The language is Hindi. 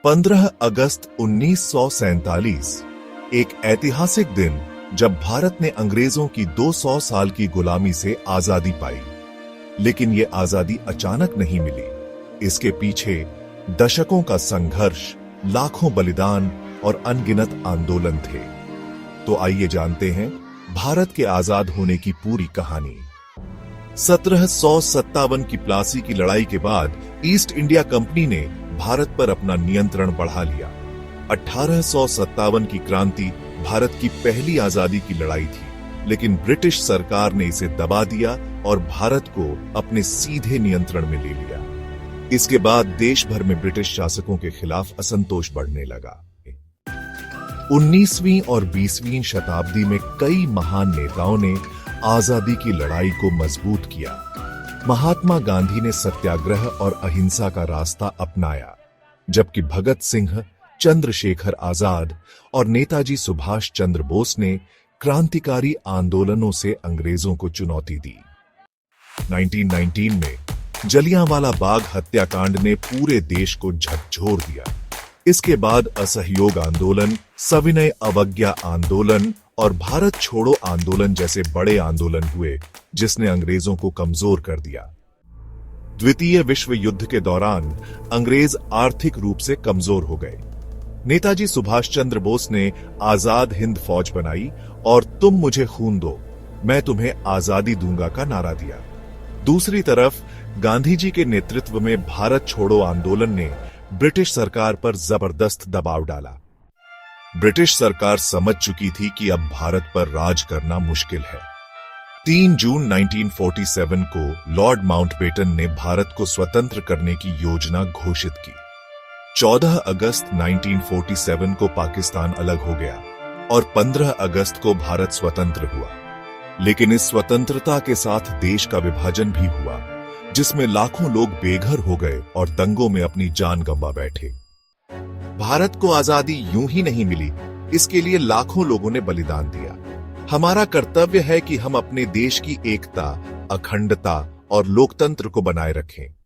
15 अगस्त 1947 एक ऐतिहासिक दिन जब भारत ने अंग्रेजों की 200 साल की गुलामी से आजादी पाई। लेकिन ये आजादी अचानक नहीं मिली। इसके पीछे दशकों का संघर्ष, लाखों बलिदान और अनगिनत आंदोलन थे। तो आइए जानते हैं भारत के आजाद होने की पूरी कहानी। 1757 की प्लासी की लड़ाई के बाद ईस्ट इंडिया कंपनी ने भारत पर अपना नियंत्रण बढ़ा लिया। 1857 की क्रांति भारत की पहली आजादी की लड़ाई थी, लेकिन ब्रिटिश सरकार ने इसे दबा दिया और भारत को अपने सीधे नियंत्रण में ले लिया। इसके बाद देश भर में ब्रिटिश शासकों के खिलाफ असंतोष बढ़ने लगा। 19वीं और 20वीं शताब्दी में कई महान नेताओं ने आजादी की लड़ाई को मजबूत किया। महात्मा गांधी ने सत्याग्रह और अहिंसा का रास्ता अपनाया, जबकि भगत सिंह, चंद्रशेखर आजाद और नेताजी सुभाष चंद्र बोस ने क्रांतिकारी आंदोलनों से अंग्रेजों को चुनौती दी। 1919 में जलियांवाला बाग हत्याकांड ने पूरे देश को झकझोर दिया। इसके बाद असहयोग आंदोलन, सविनय अवज्ञा आंदोलन और भारत छोड़ो आंदोलन जैसे बड़े आंदोलन हुए, जिसने अंग्रेजों को कमजोर कर दिया। द्वितीय विश्व युद्ध के दौरान अंग्रेज आर्थिक रूप से कमजोर हो गए। नेताजी सुभाष चंद्र बोस ने आजाद हिंद फौज बनाई और तुम मुझे खून दो, मैं तुम्हें आजादी दूंगा का नारा दिया। दूसरी तरफ गांधी जी के नेतृत्व में भारत छोड़ो आंदोलन ने ब्रिटिश सरकार पर जबरदस्त दबाव डाला। ब्रिटिश सरकार समझ चुकी थी कि अब भारत पर राज करना मुश्किल है। 3 जून 1947 को लॉर्ड माउंटबेटन ने भारत को स्वतंत्र करने की योजना घोषित की। 14 अगस्त 1947 को पाकिस्तान अलग हो गया और 15 अगस्त को भारत स्वतंत्र हुआ। लेकिन इस स्वतंत्रता के साथ देश का विभाजन भी हुआ, जिसमें लाखों लोग बेघर हो गए और दंगों में अपनी जान गंवा बैठे। भारत को आजादी यूं ही नहीं मिली, इसके लिए लाखों लोगों ने बलिदान दिया। हमारा कर्तव्य है कि हम अपने देश की एकता, अखंडता और लोकतंत्र को बनाए रखें।